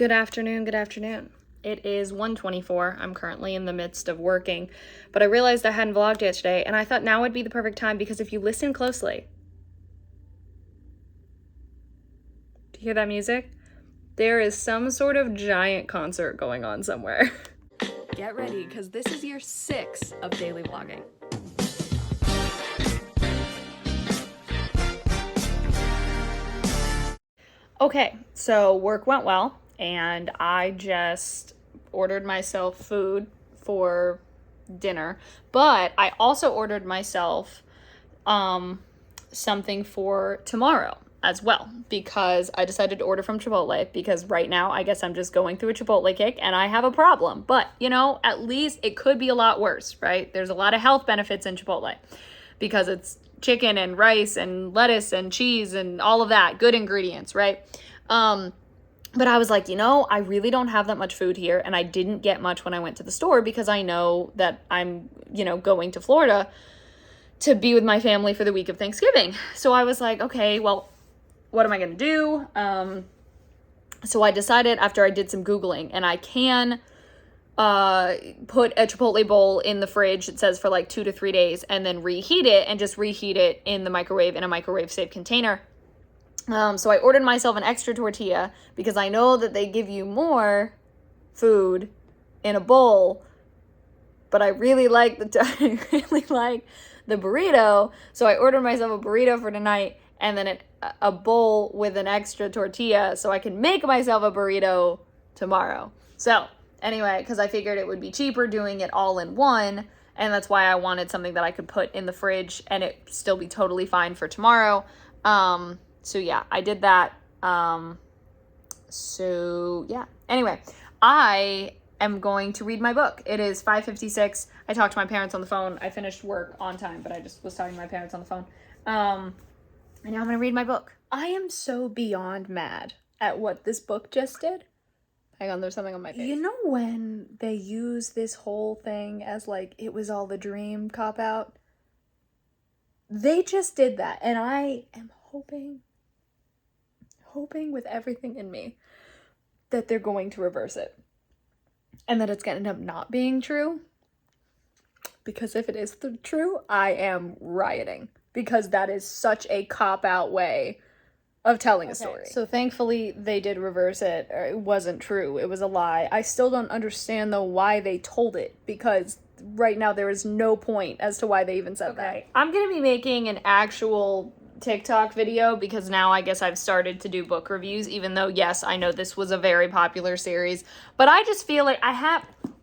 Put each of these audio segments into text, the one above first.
Good afternoon, good afternoon. It is 1:24. I'm currently in the midst of working, but I realized I hadn't vlogged yet today, and I thought now would be the perfect time because if you listen closely, do you hear that music? There is some sort of giant concert going on somewhere. Get ready, because this is year 6 of daily vlogging. Okay, so work went well, and I just ordered myself food for dinner, but I also ordered myself something for tomorrow as well, because I decided to order from Chipotle, because right now I guess I'm just going through a Chipotle kick and I have a problem. But, you know, at least it could be a lot worse, right? There's a lot of health benefits in Chipotle because it's chicken and rice and lettuce and cheese and all of that, good ingredients, right? But I was like, you know, I really don't have that much food here, and I didn't get much when I went to the store because I know that I'm, going to Florida to be with my family for the week of Thanksgiving. So I was like, okay, well, what am I going to do? So I decided after I did some Googling, and I can put a Chipotle bowl in the fridge, it says for like 2 to 3 days, and then reheat it, and just reheat it in the microwave in a microwave-safe container. So I ordered myself an extra tortilla because I know that they give you more food in a bowl, but I really like the burrito. So I ordered myself a burrito for tonight, and then a bowl with an extra tortilla so I can make myself a burrito tomorrow. So anyway, because I figured it would be cheaper doing it all in one, and that's why I wanted something that I could put in the fridge and it still be totally fine for tomorrow. So yeah, I did that. Anyway, I am going to read my book. It is 5:56. I talked to my parents on the phone. I finished work on time, but I just was talking to my parents on the phone. And now I'm going to read my book. I am so beyond mad at what this book just did. Hang on, there's something on my face. You know when they use this whole thing as like, it was all a dream cop-out? They just did that, and I am hoping with everything in me that they're going to reverse it and that it's going to end up not being true, because if it is true, I am rioting, because that is such a cop-out way of telling a story. So thankfully they did reverse it. It wasn't true. It was a lie. I still don't understand though why they told it, because right now there is no point as to why they even said that. I'm going to be making an actual TikTok video because now I guess I've started to do book reviews, even though, yes, I know this was a very popular series, but I just feel like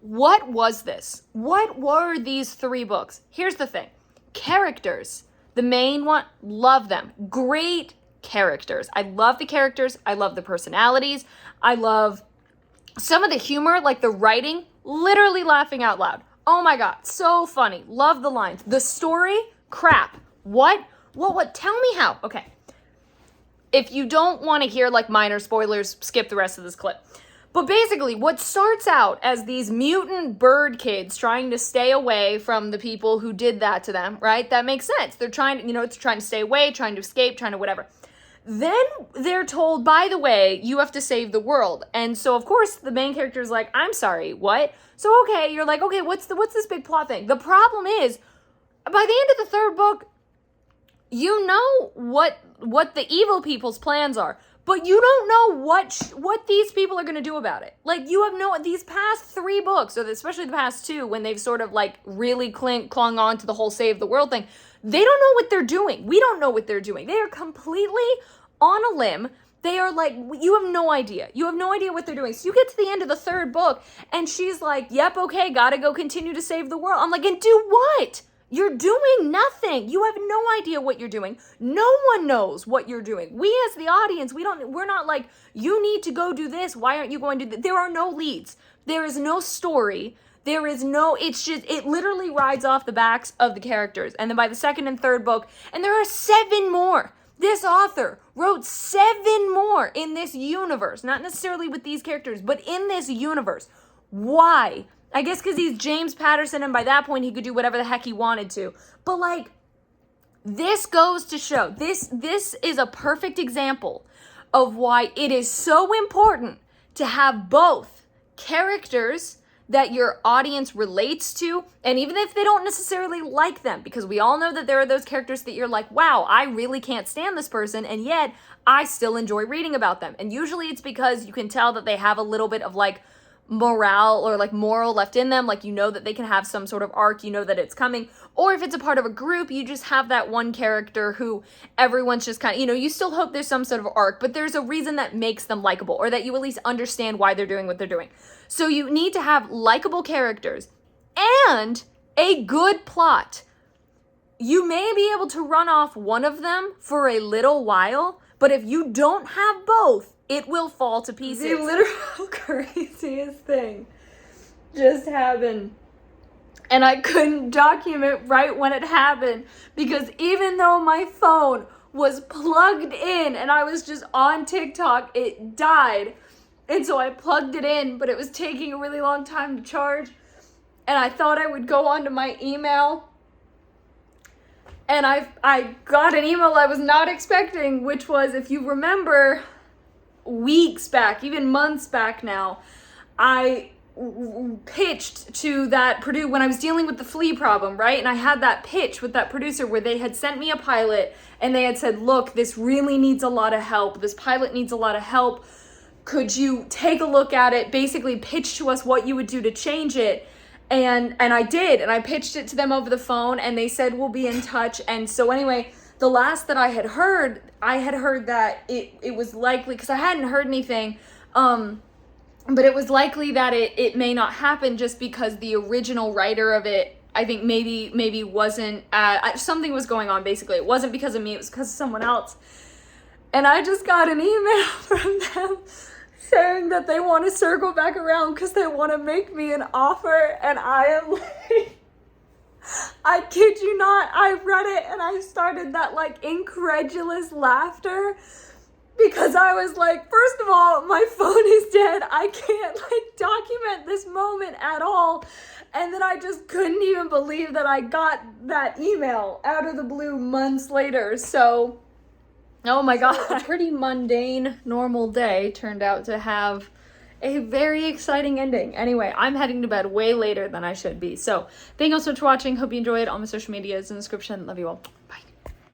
what was this? What were these 3 books? Here's the thing. Characters. The main one, love them. Great characters. I love the characters. I love the personalities. I love some of the humor, like the writing, literally laughing out loud. Oh my God, so funny. Love the lines. The story, crap. What? Tell me how. Okay. If you don't want to hear like minor spoilers, skip the rest of this clip. But basically, what starts out as these mutant bird kids trying to stay away from the people who did that to them, right? That makes sense. They're trying to stay away, trying to escape, trying to whatever. Then they're told, by the way, you have to save the world. And so, of course, the main character is like, I'm sorry, what? So, okay, you're like, okay, what's this big plot thing? The problem is, by the end of the 3rd book, you know what the evil people's plans are, but you don't know what these people are going to do about it. Like, you have these past 3 books, or especially the past 2, when they've sort of like really clung on to the whole save the world thing, they don't know what they're doing. We don't know what they're doing. They are completely on a limb. They are like, you have no idea. You have no idea what they're doing. So you get to the end of the 3rd book, and she's like, yep, okay, gotta go continue to save the world. I'm like, and do what? You're doing nothing. You have no idea what you're doing. No one knows what you're doing. We as the audience, we're not like, you need to go do this. Why aren't you going to do this? There are no leads. There is no story. It literally rides off the backs of the characters. And then by the 2nd and 3rd book, and there are 7 more. This author wrote 7 more in this universe. Not necessarily with these characters, but in this universe. Why? I guess because he's James Patterson, and by that point he could do whatever the heck he wanted to. But like, this goes to show, this is a perfect example of why it is so important to have both characters that your audience relates to, and even if they don't necessarily like them, because we all know that there are those characters that you're like, wow, I really can't stand this person, and yet I still enjoy reading about them. And usually it's because you can tell that they have a little bit of like morale or like moral left in them, like you know that they can have some sort of arc, you know that it's coming. Or if it's a part of a group, you just have that one character who everyone's just kind of, you know, you still hope there's some sort of arc, but there's a reason that makes them likable, or that you at least understand why they're doing what they're doing. So you need to have likable characters and a good plot. You may be able to run off one of them for a little while, but if you don't have both, it will fall to pieces. The literal craziest thing just happened. And I couldn't document right when it happened, because even though my phone was plugged in and I was just on TikTok, it died. And so I plugged it in, but it was taking a really long time to charge. And I thought I would go onto my email. And I got an email I was not expecting, which was, if you remember, weeks back, even months back now, I pitched to that Purdue when I was dealing with the flea problem, right? And I had that pitch with that producer where they had sent me a pilot and they had said, look, this really needs a lot of help. This pilot needs a lot of help. Could you take a look at it? Basically pitch to us what you would do to change it. And I did, and I pitched it to them over the phone, and they said we'll be in touch. And so anyway, the last that I had heard that it was likely, because I hadn't heard anything, but it was likely that it may not happen, just because the original writer of it, I think maybe wasn't, something was going on basically. It wasn't because of me, it was because of someone else. And I just got an email from them saying that they want to circle back around because they want to make me an offer. And I am like, I kid you not, I read it and I started that like incredulous laughter, because I was like, first of all, my phone is dead. I can't like document this moment at all. And then I just couldn't even believe that I got that email out of the blue months later. So, oh my God, a pretty mundane, normal day turned out to have a very exciting ending. Anyway, I'm heading to bed way later than I should be. So thank you so much for watching. Hope you enjoyed. All my social media is in the description. Love you all.